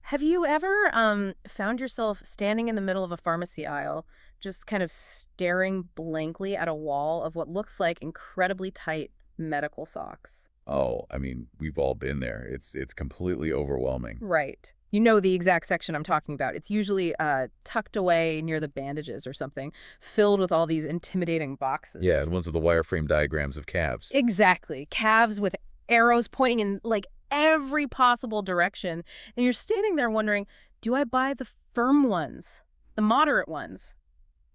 Have you ever found yourself standing in the middle of a pharmacy aisle, just kind of staring blankly at a wall of what looks like incredibly tight medical socks? Oh, we've all been there. It's completely overwhelming. Right. You know the exact section I'm talking about. It's usually tucked away near the bandages or something, filled with all these intimidating Yeah, boxes. the ones with the wireframe diagrams of calves. Exactly. Calves with arrows pointing in like every possible direction. And you're standing there wondering, do I buy the firm ones? The moderate ones?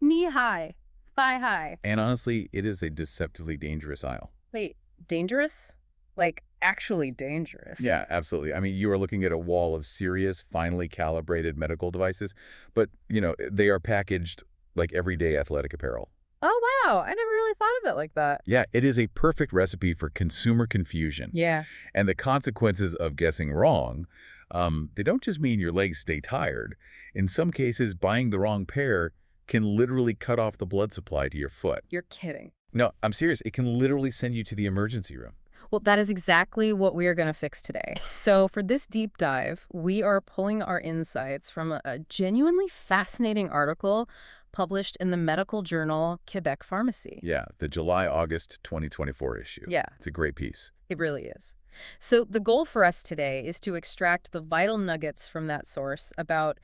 Knee high, thigh high. And honestly, it is a deceptively dangerous aisle. Wait, dangerous? Like actually dangerous. Yeah, absolutely. You are looking at a wall of serious, finely calibrated medical devices, but, they are packaged like everyday athletic apparel. Oh, wow. I never really thought of it like that. Yeah, it is a perfect recipe for consumer confusion. Yeah. And the consequences of guessing wrong, they don't just mean your legs stay tired. In some cases, buying the wrong pair can literally cut off the blood supply to your foot. You're kidding. No, I'm serious. It can literally send you to the emergency room. Well, that is exactly what we are going to fix today. So for this deep dive, we are pulling our insights from a genuinely fascinating article published in the medical journal Québec Pharmacie. Yeah, the July-August 2024 issue. Yeah, It's a great piece. it really is. So the goal for us today is to extract the vital nuggets from that source about,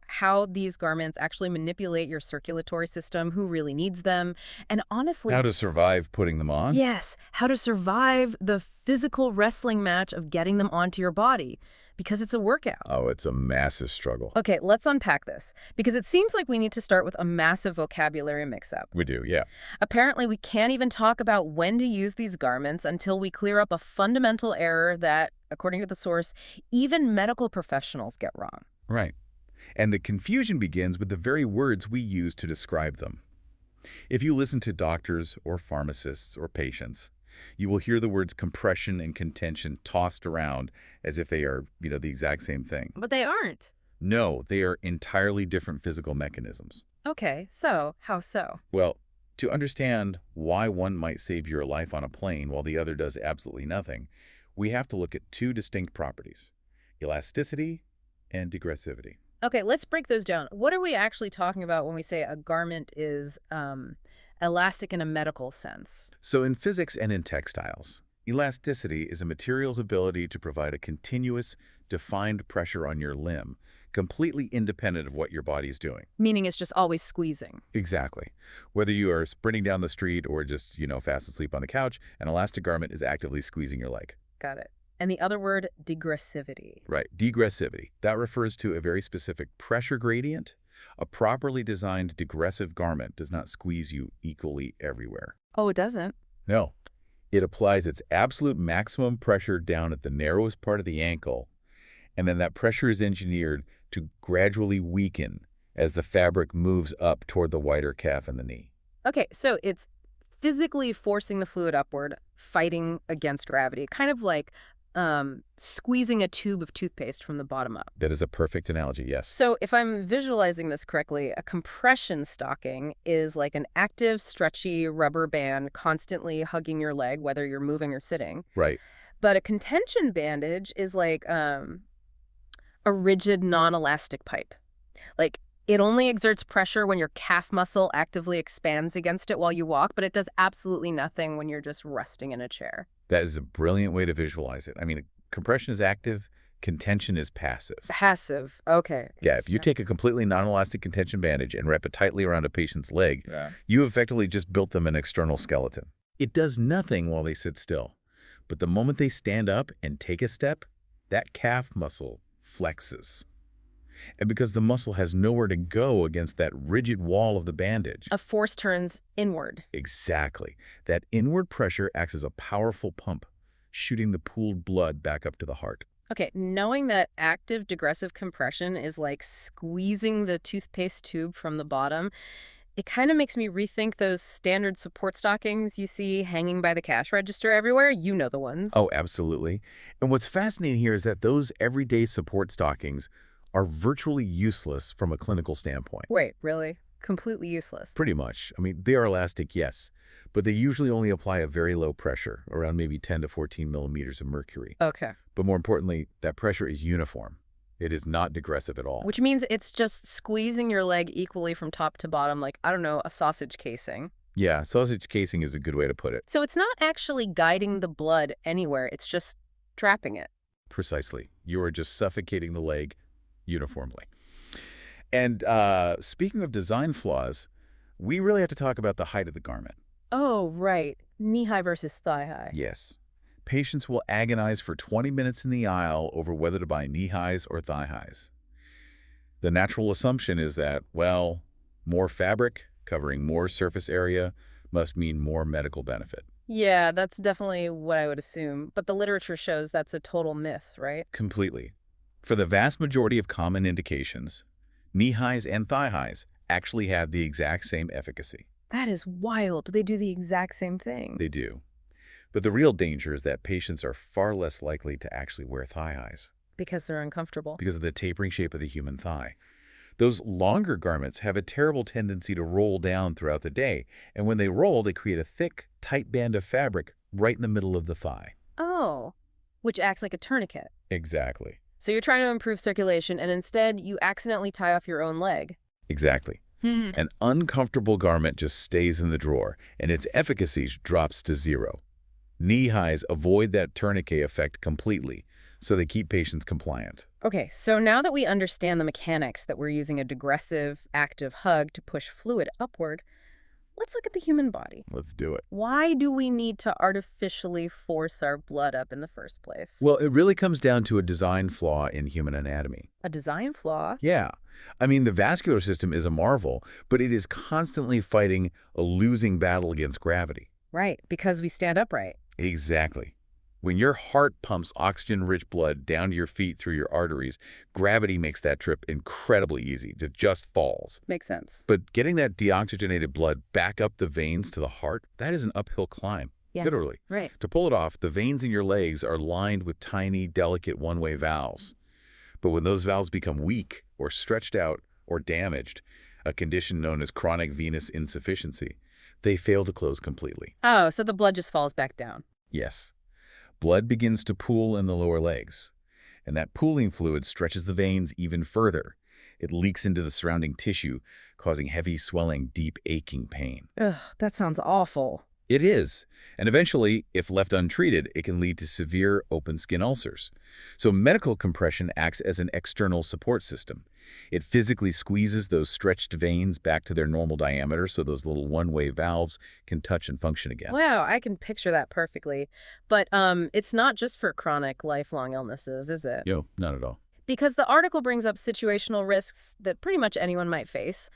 how these garments actually manipulate your circulatory system, who really needs them, and honestly, How to survive putting them on? yes, how to survive the physical wrestling match of getting them onto your body, because it's a workout. Oh, it's a massive struggle. Okay, let's unpack this, because it seems like we need to start with a massive vocabulary mix-up. We do, yeah. Apparently, we can't even talk about when to use these garments until we clear up a fundamental error that, according to the source, even medical professionals get wrong. Right. And the confusion begins with the very words we use to describe them. If you listen to doctors or pharmacists or patients, you will hear the words compression and contention tossed around as if they are, the exact same thing. But they aren't. No, they are entirely different physical mechanisms. Okay, so how so? Well, to understand why one might save your life on a plane while the other does absolutely nothing, we have to look at two distinct properties: elasticity and degressivity. Okay, let's break those down. What are we actually talking about when we say a garment is elastic in a medical sense? So in physics and in textiles, elasticity is a material's ability to provide a continuous, defined pressure on your limb, completely independent of what your body is doing. Meaning it's just always squeezing. Exactly. Whether you are sprinting down the street or just, fast asleep on the couch, an elastic garment is actively squeezing your leg. Got it. And the other word, degressivity. Right. Degressivity. That refers to a very specific pressure gradient. A properly designed degressive garment does not squeeze you equally everywhere. Oh, it doesn't? No. It applies its absolute maximum pressure down at the narrowest part of the ankle, and then that pressure is engineered to gradually weaken as the fabric moves up toward the wider calf and the knee. Okay, so it's physically forcing the fluid upward, fighting against gravity, kind of like squeezing a tube of toothpaste from the bottom up. That is a perfect analogy, yes. So if I'm visualizing this correctly, a compression stocking is like an active, stretchy rubber band constantly hugging your leg, whether you're moving or sitting. Right. But a contention bandage is like a rigid, non-elastic pipe. Like, it only exerts pressure when your calf muscle actively expands against it while you walk, but it does absolutely nothing when you're just resting in a chair. That is a brilliant way to visualize it. Compression is active, contention is passive. Passive. Okay. Yeah, if you take a completely non-elastic contention bandage and wrap it tightly around a patient's leg, you effectively just built them an external skeleton. It does nothing while they sit still. But the moment they stand up and take a step, that calf muscle flexes. And because the muscle has nowhere to go against that rigid wall of the bandage. A force turns inward. Exactly. That inward pressure acts as a powerful pump, shooting the pooled blood back up to the heart. Okay, knowing that active digressive compression is like squeezing the toothpaste tube from the bottom, it kind of makes me rethink those standard support stockings you see hanging by the cash register everywhere. You know the ones. Oh, absolutely. And what's fascinating here is that those everyday support stockings are virtually useless from a clinical standpoint. Wait, really? Completely useless? Pretty much. They are elastic, yes, but they usually only apply a very low pressure, around maybe 10 to 14 millimeters of mercury. Okay. But more importantly, that pressure is uniform. It is not digressive at all. Which means it's just squeezing your leg equally from top to bottom, like, I don't know, a sausage casing. Yeah, sausage casing is a good way to put it. So it's not actually guiding the blood anywhere. It's just trapping it. Precisely. You are just suffocating the leg uniformly. And speaking of design flaws, we really have to talk about the height of the garment. Oh, right. Knee-high versus thigh-high. Yes. Patients will agonize for 20 minutes in the aisle over whether to buy knee-highs or thigh-highs. The natural assumption is that, well, more fabric covering more surface area must mean more medical benefit. Yeah, that's definitely what I would assume. But the literature shows that's a total myth, right? Completely. For the vast majority of common indications, knee-highs and thigh-highs actually have the exact same efficacy. That is wild. They do the exact same thing. They do. But the real danger is that patients are far less likely to actually wear thigh-highs. Because they're uncomfortable. Because of the tapering shape of the human thigh. Those longer garments have a terrible tendency to roll down throughout the day, and when they roll, they create a thick, tight band of fabric right in the middle of the thigh. Oh, which acts like a tourniquet. Exactly. So you're trying to improve circulation, and instead you accidentally tie off your own leg. Exactly. An uncomfortable garment just stays in the drawer, and its efficacy drops to zero. Knee-highs avoid that tourniquet effect completely, so they keep patients compliant. Okay, so now that we understand the mechanics that we're using a digressive, active hug to push fluid upward, let's look at the human body. Let's do it. Why do we need to artificially force our blood up in the first place? Well, it really comes down to a design flaw in human anatomy. A design flaw? Yeah. I mean, the vascular system is a marvel, but it is constantly fighting a losing battle against gravity. Right, because we stand upright. Exactly. When your heart pumps oxygen-rich blood down to your feet through your arteries, gravity makes that trip incredibly easy. It just falls. Makes sense. But getting that deoxygenated blood back up the veins to the heart, that is an uphill climb. Yeah. Literally. Right. To pull it off, the veins in your legs are lined with tiny, delicate one-way valves. But when those valves become weak or stretched out or damaged, a condition known as chronic venous insufficiency, they fail to close completely. Oh, so the blood just falls back down. Yes. Blood begins to pool in the lower legs, and that pooling fluid stretches the veins even further. It leaks into the surrounding tissue, causing heavy swelling, deep aching pain. Ugh, that sounds awful. It is, and eventually, if left untreated, it can lead to severe open skin ulcers. So medical compression acts as an external support system. It physically squeezes those stretched veins back to their normal diameter so those little one-way valves can touch and function again. Wow, I can picture that perfectly. But it's not just for chronic, lifelong illnesses, is it? No, not at all. Because the article brings up situational risks that pretty much anyone might face.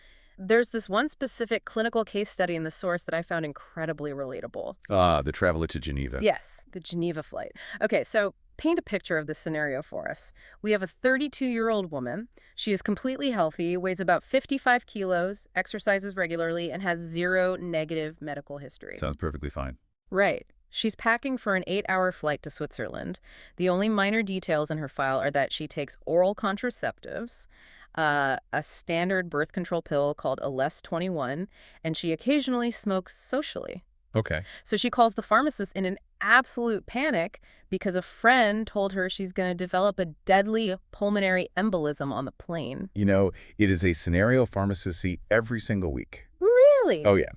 There's this one specific clinical case study in the source that I found incredibly relatable. The traveler to Geneva. Yes, the Geneva flight. Okay, so paint a picture of this scenario for us. We have a 32-year-old woman. She is completely healthy, weighs about 55 kilos, exercises regularly, and has zero negative medical history. Sounds perfectly fine. Right. She's packing for an 8-hour flight to Switzerland. The only minor details in her file are that she takes oral contraceptives, a standard birth control pill called Aless 21, and she occasionally smokes socially. Okay. So she calls the pharmacist in an absolute panic because a friend told her she's going to develop a deadly pulmonary embolism on the plane. You know, it is a scenario pharmacists see every single week. Really? Oh, yeah.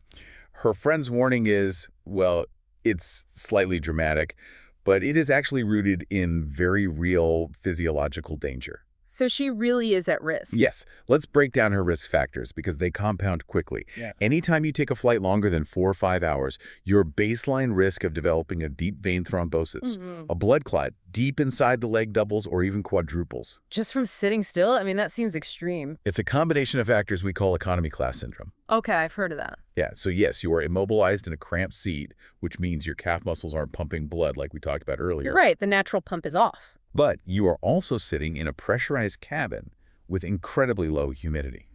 Her friend's warning is, well, it's slightly dramatic, but it is actually rooted in very real physiological danger. So she really is at risk. Yes. Let's break down her risk factors because they compound quickly. Yeah. Anytime you take a flight longer than 4 or 5 hours, your baseline risk of developing a deep vein thrombosis, a blood clot deep inside the leg doubles or even quadruples. Just from sitting still? I mean, that seems extreme. It's a combination of factors we call economy class syndrome. Okay, I've heard of that. Yeah, so yes, you are immobilized in a cramped seat, which means your calf muscles aren't pumping blood like we talked about earlier. You're right, the natural pump is off. But you are also sitting in a pressurized cabin with incredibly low humidity.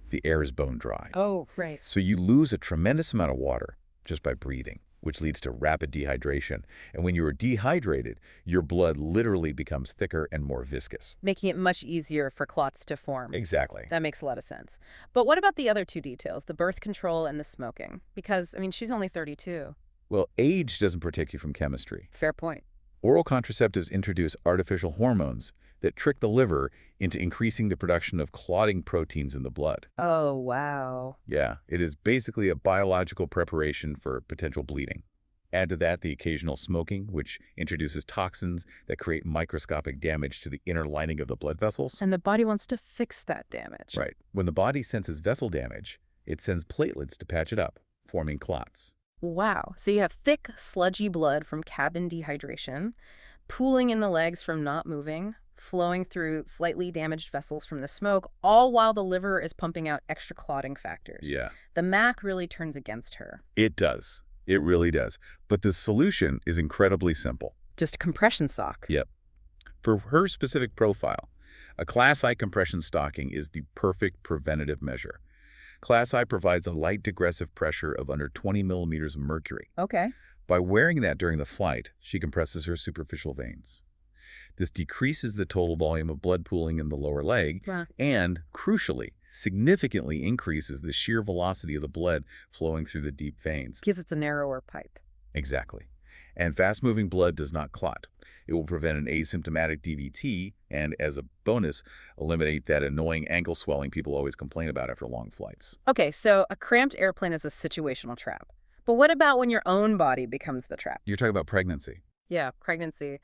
The air is bone dry. Oh, right. So you lose a tremendous amount of water just by breathing, which leads to rapid dehydration. And when you are dehydrated, your blood literally becomes thicker and more viscous. Making it much easier for clots to form. Exactly. That makes a lot of sense. But what about the other two details, the birth control and the smoking? Because, I mean, she's only 32. Well, age doesn't protect you from chemistry. Fair point. Oral contraceptives introduce artificial hormones that trick the liver into increasing the production of clotting proteins in the blood. Oh, wow. Yeah, it is basically a biological preparation for potential bleeding. Add to that the occasional smoking, which introduces toxins that create microscopic damage to the inner lining of the blood vessels. And the body wants to fix that damage. Right. When the body senses vessel damage, it sends platelets to patch it up, forming clots. Wow. So you have thick, sludgy blood from cabin dehydration, pooling in the legs from not moving, flowing through slightly damaged vessels from the smoke, all while the liver is pumping out extra clotting factors. Yeah. The MAC really turns against her. It does. It really does. But the solution is incredibly simple. Just a compression sock. Yep. For her specific profile, a Class I compression stocking is the perfect preventative measure. Class I provides a light degressive pressure of under 20 millimeters of mercury. Okay. By wearing that during the flight, she compresses her superficial veins. This decreases the total volume of blood pooling in the lower leg and, crucially, significantly increases the shear velocity of the blood flowing through the deep veins. Because it's a narrower pipe. Exactly. And fast-moving blood does not clot. It will prevent an asymptomatic DVT and, as a bonus, eliminate that annoying ankle swelling people always complain about after long flights. Okay, so a cramped airplane is a situational trap. But what about when your own body becomes the trap? You're talking about pregnancy. Yeah, pregnancy.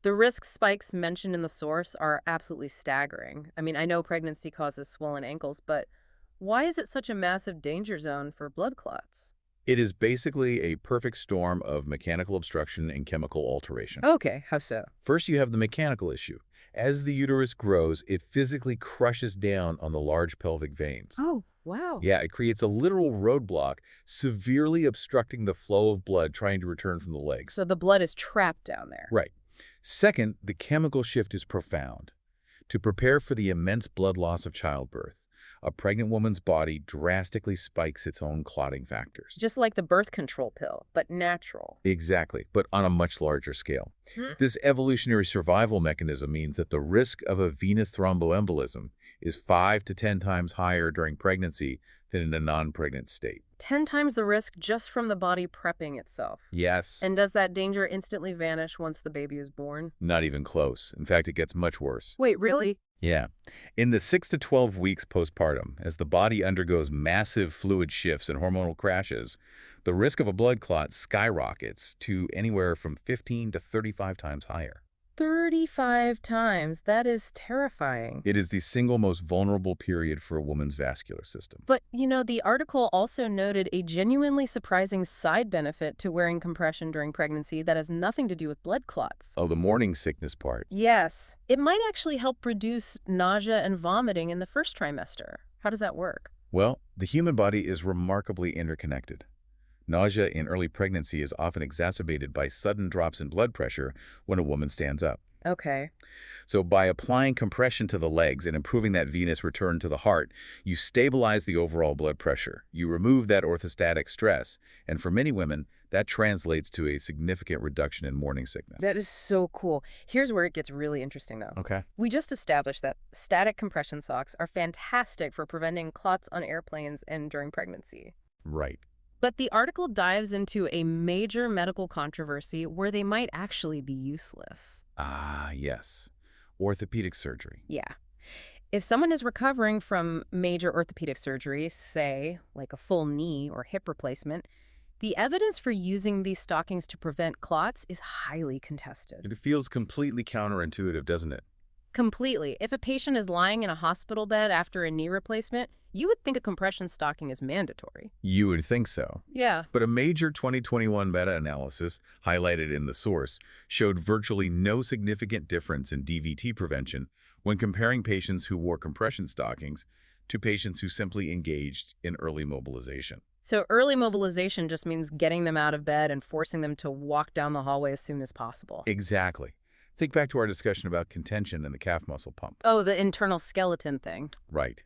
The risk spikes mentioned in the source are absolutely staggering. I mean, I know pregnancy causes swollen ankles, but why is it such a massive danger zone for blood clots? It is basically a perfect storm of mechanical obstruction and chemical alteration. Okay, how so? First, you have the mechanical issue. As the uterus grows, it physically crushes down on the large pelvic veins. Oh, wow. Yeah, it creates a literal roadblock, severely obstructing the flow of blood trying to return from the legs. So the blood is trapped down there. Right. Second, the chemical shift is profound. To prepare for the immense blood loss of childbirth, a pregnant woman's body drastically spikes its own clotting factors. Just like the birth control pill, but natural. Exactly, but on a much larger scale. This evolutionary survival mechanism means that the risk of a venous thromboembolism is 5 to 10 times higher during pregnancy than in a non-pregnant state. 10 times the risk just from the body prepping itself. Yes. And does that danger instantly vanish once the baby is born? Not even close. In fact, it gets much worse. Wait, really? Yeah. In the 6 to 12 weeks postpartum, as the body undergoes massive fluid shifts and hormonal crashes, the risk of a blood clot skyrockets to anywhere from 15 to 35 times higher. 35 times. That is terrifying. It is the single most vulnerable period for a woman's vascular system. But, the article also noted a genuinely surprising side benefit to wearing compression during pregnancy that has nothing to do with blood clots. Oh, the morning sickness part. Yes. It might actually help reduce nausea and vomiting in the first trimester. How does that work? Well, the human body is remarkably interconnected. Nausea in early pregnancy is often exacerbated by sudden drops in blood pressure when a woman stands up. Okay. So by applying compression to the legs and improving that venous return to the heart, you stabilize the overall blood pressure. You remove that orthostatic stress. And for many women, that translates to a significant reduction in morning sickness. That is so cool. Here's where it gets really interesting, though. Okay. We just established that static compression socks are fantastic for preventing clots on airplanes and during pregnancy. Right. But the article dives into a major medical controversy where they might actually be useless. Ah, yes. Orthopedic surgery. Yeah. If someone is recovering from major orthopedic surgery, say, like a full knee or hip replacement, the evidence for using these stockings to prevent clots is highly contested. It feels completely counterintuitive, doesn't it? Completely. If a patient is lying in a hospital bed after a knee replacement, you would think a compression stocking is mandatory. You would think so. Yeah. But a major 2021 meta-analysis, highlighted in the source, showed virtually no significant difference in DVT prevention when comparing patients who wore compression stockings to patients who simply engaged in early mobilization. So early mobilization just means getting them out of bed and forcing them to walk down the hallway as soon as possible. Exactly. Think back to our discussion about contention and the calf muscle pump. Oh, the internal skeleton thing. Right.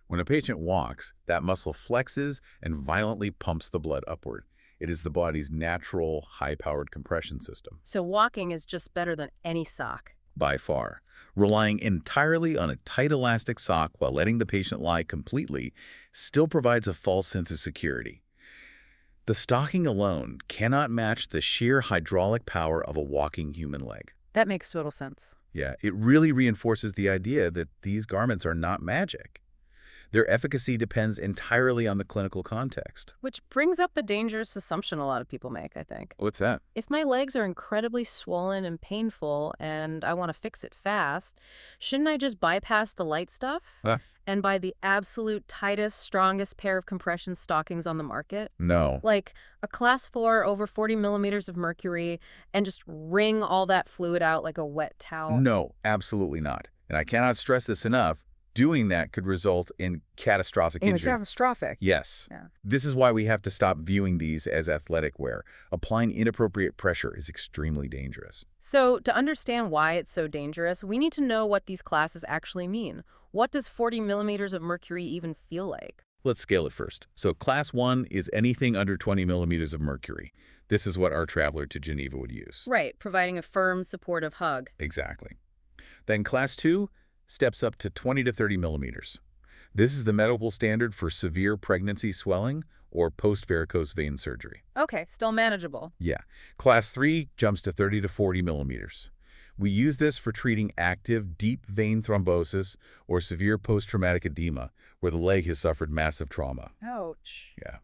When a patient walks, that muscle flexes and violently pumps the blood upward. It is the body's natural, high-powered compression system. So walking is just better than any sock. By far. Relying entirely on a tight elastic sock while letting the patient lie completely still provides a false sense of security. The stocking alone cannot match the sheer hydraulic power of a walking human leg. That makes total sense. Yeah, it really reinforces the idea that these garments are not magic. Their efficacy depends entirely on the clinical context. Which brings up a dangerous assumption a lot of people make, I think. What's that? If my legs are incredibly swollen and painful and I want to fix it fast, shouldn't I just bypass the light stuff Huh? and buy the absolute tightest, strongest pair of compression stockings on the market? No. Like a class 4 over 40 millimeters of mercury and just wring all that fluid out like a wet towel? No, absolutely not. And I cannot stress this enough. Doing that could result in catastrophic injury. Catastrophic. Yes. Yeah. This is why we have to stop viewing these as athletic wear. Applying inappropriate pressure is extremely dangerous. So to understand why it's so dangerous, we need to know what these classes actually mean. What does 40 millimeters of mercury even feel like? Let's scale it first. So class 1 is anything under 20 millimeters of mercury. This is what our traveler to Geneva would use. Right, providing a firm, supportive hug. Exactly. Then class 2 steps up to 20 to 30 millimeters. This is the medical standard for severe pregnancy swelling or post-varicose vein surgery. Okay, still manageable. Yeah. Class 3 jumps to 30 to 40 millimeters. We use this for treating active, deep vein thrombosis or severe post-traumatic edema where the leg has suffered massive trauma. Ouch. Yeah.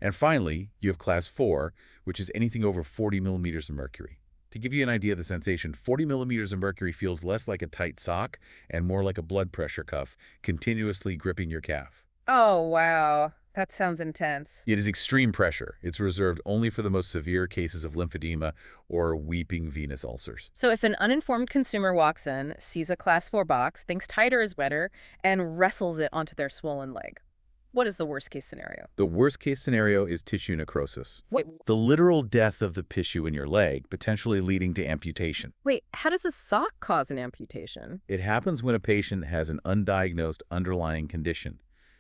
And finally, you have class 4, which is anything over 40 millimeters of mercury. To give you an idea of the sensation, 40 millimeters of mercury feels less like a tight sock and more like a blood pressure cuff, continuously gripping your calf. Oh, wow. That sounds intense. It is extreme pressure. It's reserved only for the most severe cases of lymphedema or weeping venous ulcers. So if an uninformed consumer walks in, sees a class 4 box, thinks tighter is wetter, and wrestles it onto their swollen leg, what is the worst-case scenario? The worst-case scenario is tissue necrosis. Wait, The literal death of the tissue in your leg, potentially leading to amputation. how does a sock cause an amputation? It happens when a patient has an undiagnosed underlying condition,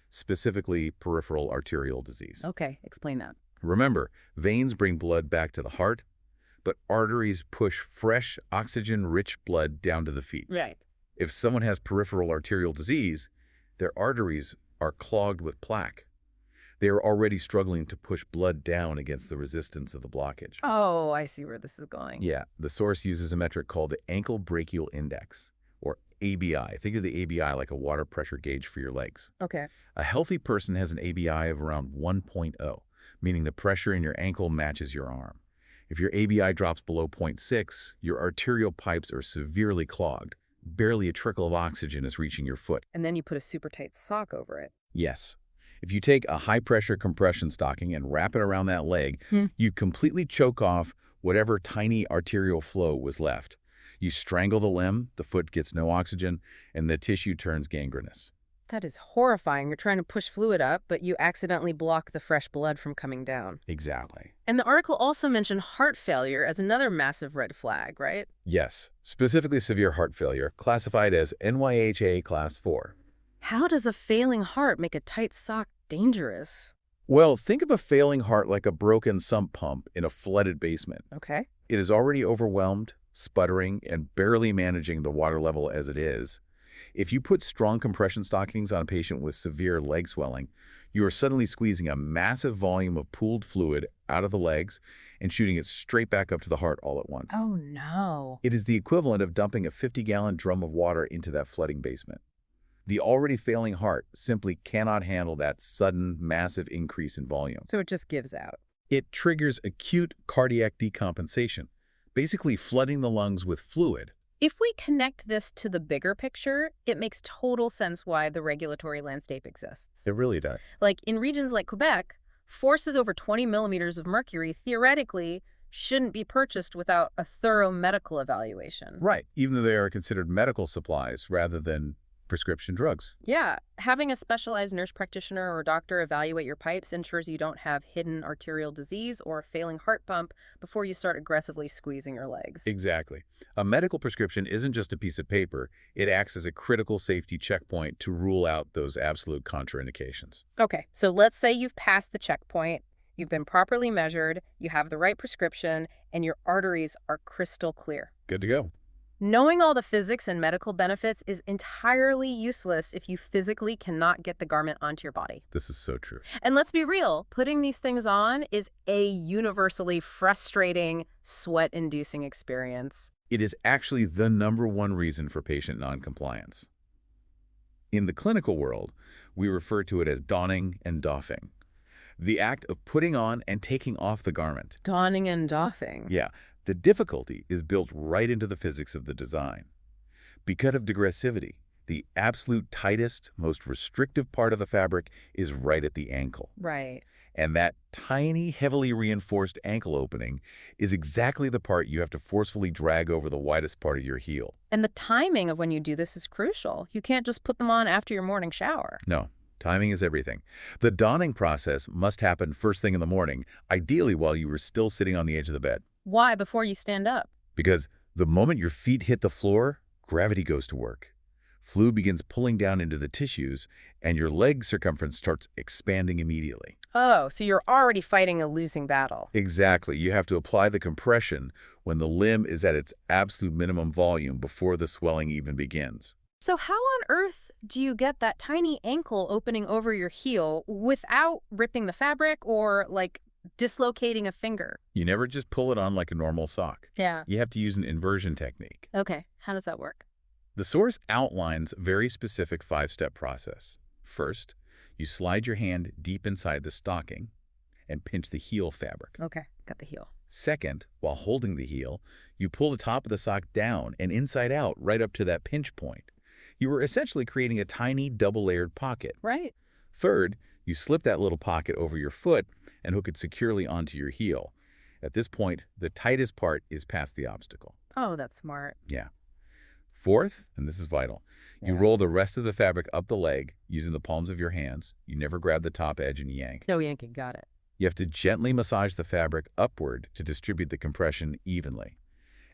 specifically peripheral arterial disease. Okay, explain that. Remember, veins bring blood back to the heart, but arteries push fresh, oxygen-rich blood down to the feet. Right. If someone has peripheral arterial disease, their arteries are clogged with plaque. They are already struggling to push blood down against the resistance of the blockage. Oh, I see where this is going. Yeah, the source uses a metric called the ankle brachial index, or ABI. Think of the ABI like a water pressure gauge for your legs. Okay. A healthy person has an ABI of around 1.0, meaning the pressure in your ankle matches your arm. If your ABI drops below 0.6, your arterial pipes are severely clogged. Barely a trickle of oxygen is reaching your foot. And then you put a super tight sock over it. Yes. If you take a high-pressure compression stocking and wrap it around that leg, you completely choke off whatever tiny arterial flow was left. You strangle the limb, the foot gets no oxygen, and the tissue turns gangrenous. That is horrifying. You're trying to push fluid up, but you accidentally block the fresh blood from coming down. Exactly. And the article also mentioned heart failure as another massive red flag, right? Yes, specifically severe heart failure, classified as NYHA Class 4. How does a failing heart make a tight sock dangerous? Well, think of a failing heart like a broken sump pump in a flooded basement. Okay. It is already overwhelmed, sputtering, and barely managing the water level as it is. If you put strong compression stockings on a patient with severe leg swelling, you are suddenly squeezing a massive volume of pooled fluid out of the legs and shooting it straight back up to the heart all at once. Oh, no. It is the equivalent of dumping a 50-gallon drum of water into that flooding basement. The already failing heart simply cannot handle that sudden, massive increase in volume. So it just gives out. It triggers acute cardiac decompensation, basically flooding the lungs with fluid. If we connect this to the bigger picture, it makes total sense why the regulatory landscape exists. It really does. Like in regions like Quebec, forces over 20 millimeters of mercury theoretically shouldn't be purchased without a thorough medical evaluation. Right, even though they are considered medical supplies rather than prescription drugs. Yeah, having a specialized nurse practitioner or doctor evaluate your pipes ensures you don't have hidden arterial disease or a failing heart pump before you start aggressively squeezing your legs. Exactly. A medical prescription isn't just a piece of paper. It acts as a critical safety checkpoint to rule out those absolute contraindications. Okay, so let's say you've passed the checkpoint, you've been properly measured, you have the right prescription, and your arteries are crystal clear. Good to go. Knowing all the physics and medical benefits is entirely useless if you physically cannot get the garment onto your body. This is so true. And let's be real, putting these things on is a universally frustrating, sweat-inducing experience. It is actually the #1 reason for patient noncompliance. In the clinical world, we refer to it as donning and doffing, the act of putting on and taking off the garment. Donning and doffing. Yeah, the difficulty is built right into the physics of the design. Because of digressivity, the absolute tightest, most restrictive part of the fabric is right at the ankle. Right. And that tiny, heavily reinforced ankle opening is exactly the part you have to forcefully drag over the widest part of your heel. And the timing of when you do this is crucial. You can't just put them on after your morning shower. No, timing is everything. The donning process must happen first thing in the morning, ideally while you were still sitting on the edge of the bed. Why before you stand up? Because the moment your feet hit the floor, gravity goes to work. Fluid begins pulling down into the tissues, and your leg circumference starts expanding immediately. Oh, so you're already fighting a losing battle. Exactly. You have to apply the compression when the limb is at its absolute minimum volume before the swelling even begins. So how on earth do you get that tiny ankle opening over your heel without ripping the fabric or, like, dislocating a finger? You never just pull it on like a normal sock. Yeah. You have to use an inversion technique. Okay, how does that work? The source outlines a very specific 5-step process. First, you slide your hand deep inside the stocking and pinch the heel fabric. Okay, got the heel. Second, while holding the heel, you pull the top of the sock down and inside out right up to that pinch point. You are essentially creating a tiny double-layered pocket. Right. Third, you slip that little pocket over your foot and hook it securely onto your heel. At this point, the tightest part is past the obstacle. Oh, that's smart. Yeah. Fourth, and this is vital, you roll the rest of the fabric up the leg using the palms of your hands. You never grab the top edge and yank. No yanking, got it. You have to gently massage the fabric upward to distribute the compression evenly.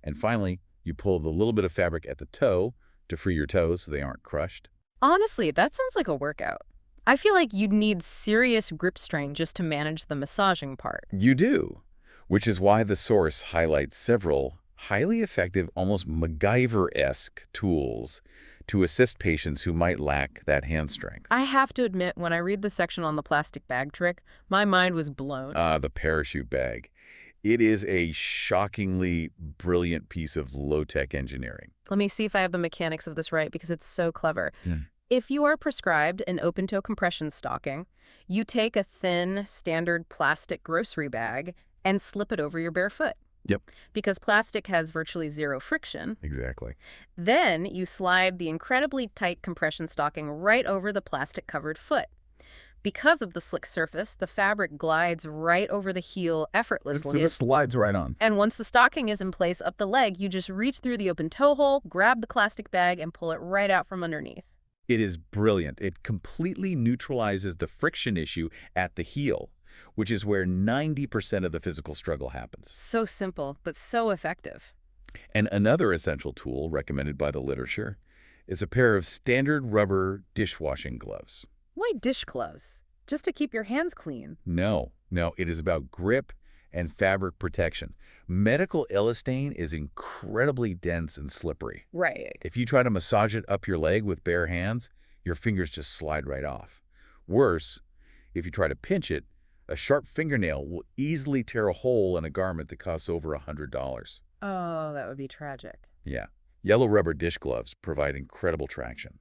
And finally, you pull the little bit of fabric at the toe to free your toes so they aren't crushed. Honestly, that sounds like a workout. I feel like you'd need serious grip strength just to manage the massaging part. You do, which is why the source highlights several highly effective, almost MacGyver-esque tools to assist patients who might lack that hand strength. I have to admit, when I read the section on the plastic bag trick, my mind was blown. The parachute bag. It is a shockingly brilliant piece of low-tech engineering. Let me see if I have the mechanics of this right, because it's so clever. Yeah. If you are prescribed an open-toe compression stocking, you take a thin, standard plastic grocery bag and slip it over your bare foot. Yep. Because plastic has virtually zero friction. Exactly. Then you slide the incredibly tight compression stocking right over the plastic-covered foot. Because of the slick surface, the fabric glides right over the heel effortlessly. So it slides right on. And once the stocking is in place up the leg, you just reach through the open toe hole, grab the plastic bag, and pull it right out from underneath. It is brilliant. It completely neutralizes the friction issue at the heel, which is where 90% of the physical struggle happens. So simple, but so effective. And another essential tool recommended by the literature is a pair of standard rubber dishwashing gloves. Why dish gloves? Just to keep your hands clean. No, it is about grip and fabric protection. Medical elastane is incredibly dense and slippery. Right. If you try to massage it up your leg with bare hands, your fingers just slide right off. Worse, if you try to pinch it, a sharp fingernail will easily tear a hole in a garment that costs over $100. Oh, that would be tragic. Yeah. Yellow rubber dish gloves provide incredible traction.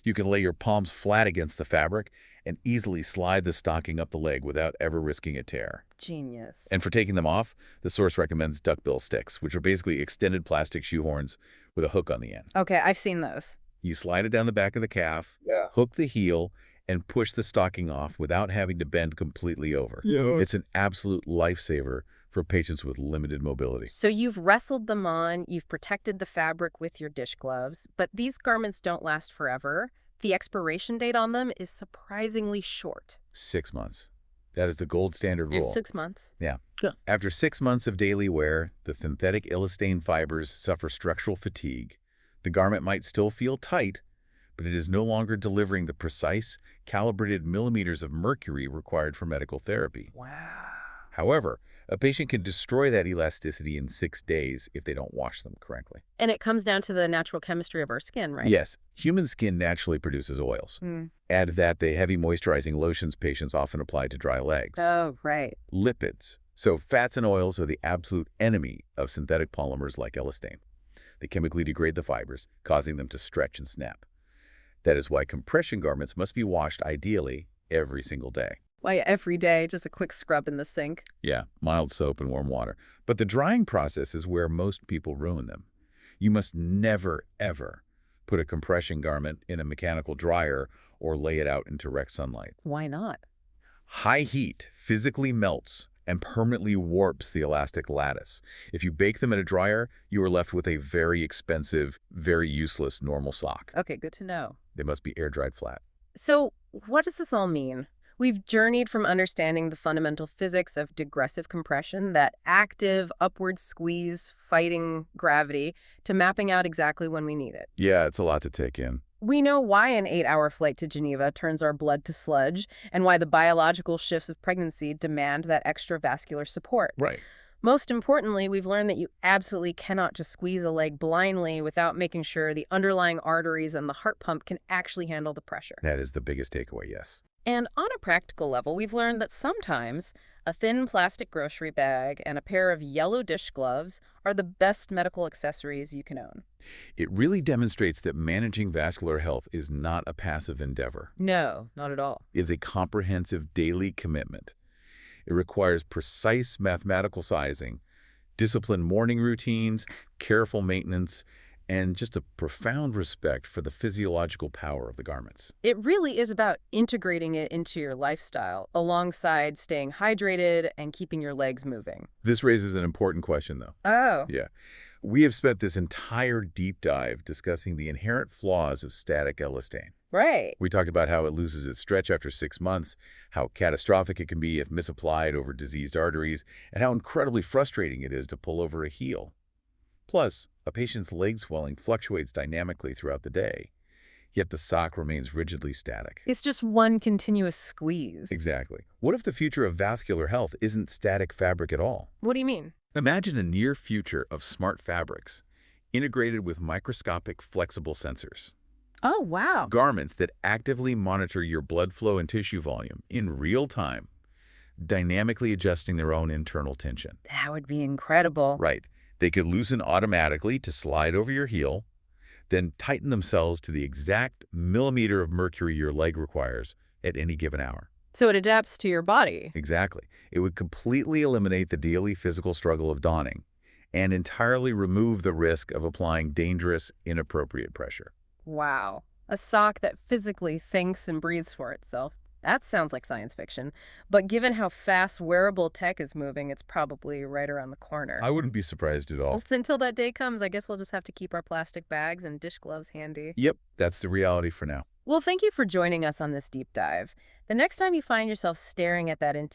You can lay your palms flat against the fabric and easily slide the stocking up the leg without ever risking a tear. Genius. And for taking them off, the source recommends duckbill sticks, which are basically extended plastic shoehorns with a hook on the end. Okay, I've seen those. You slide it down the back of the calf, hook the heel, and push the stocking off without having to bend completely over. It's an absolute lifesaver for patients with limited mobility. So you've wrestled them on, you've protected the fabric with your dish gloves, but these garments don't last forever. The expiration date on them is surprisingly short. 6 months. That is the gold standard rule. It's 6 months. Yeah. After 6 months of daily wear, the synthetic elastane fibers suffer structural fatigue. The garment might still feel tight, but it is no longer delivering the precise, calibrated millimeters of mercury required for medical therapy. Wow. However, a patient can destroy that elasticity in 6 days if they don't wash them correctly. And it comes down to the natural chemistry of our skin, right? Yes, human skin naturally produces oils. Add to that the heavy moisturizing lotions patients often apply to dry legs. Oh, right. Lipids. So fats and oils are the absolute enemy of synthetic polymers like elastane. They chemically degrade the fibers, causing them to stretch and snap. That is why compression garments must be washed ideally every single day. Why every day, just a quick scrub in the sink? Yeah, mild soap and warm water. But the drying process is where most people ruin them. You must never, ever put a compression garment in a mechanical dryer or lay it out in direct sunlight. Why not? High heat physically melts and permanently warps the elastic lattice. If you bake them in a dryer, you are left with a very expensive, very useless normal sock. Okay, good to know. They must be air-dried flat. So what does this all mean? We've journeyed from understanding the fundamental physics of degressive compression, that active upward squeeze fighting gravity, to mapping out exactly when we need it. Yeah, it's a lot to take in. We know why an 8-hour flight to Geneva turns our blood to sludge, and why the biological shifts of pregnancy demand that extra vascular support. Right. Most importantly, we've learned that you absolutely cannot just squeeze a leg blindly without making sure the underlying arteries and the heart pump can actually handle the pressure. That is the biggest takeaway, yes. And on a practical level, we've learned that sometimes a thin plastic grocery bag and a pair of yellow dish gloves are the best medical accessories you can own. It really demonstrates that managing vascular health is not a passive endeavor. No, not at all. It's a comprehensive daily commitment. It requires precise mathematical sizing, disciplined morning routines, careful maintenance, and just a profound respect for the physiological power of the garments. It really is about integrating it into your lifestyle alongside staying hydrated and keeping your legs moving. This raises an important question, though. Oh. Yeah. We have spent this entire deep dive discussing the inherent flaws of static elastane. Right. We talked about how it loses its stretch after 6 months, how catastrophic it can be if misapplied over diseased arteries, and how incredibly frustrating it is to pull over a heel. Plus, a patient's leg swelling fluctuates dynamically throughout the day, yet the sock remains rigidly static. It's just one continuous squeeze. Exactly. What if the future of vascular health isn't static fabric at all? What do you mean? Imagine a near future of smart fabrics, integrated with microscopic flexible sensors. Oh, wow. Garments that actively monitor your blood flow and tissue volume in real time, dynamically adjusting their own internal tension. That would be incredible. Right. They could loosen automatically to slide over your heel, then tighten themselves to the exact millimeter of mercury your leg requires at any given hour. So it adapts to your body. Exactly. It would completely eliminate the daily physical struggle of donning and entirely remove the risk of applying dangerous, inappropriate pressure. Wow. A sock that physically thinks and breathes for itself. That sounds like science fiction. But given how fast wearable tech is moving, it's probably right around the corner. I wouldn't be surprised at all. Well, until that day comes, I guess we'll just have to keep our plastic bags and dish gloves handy. Yep, that's the reality for now. Well, thank you for joining us on this deep dive. The next time you find yourself staring at that intimidating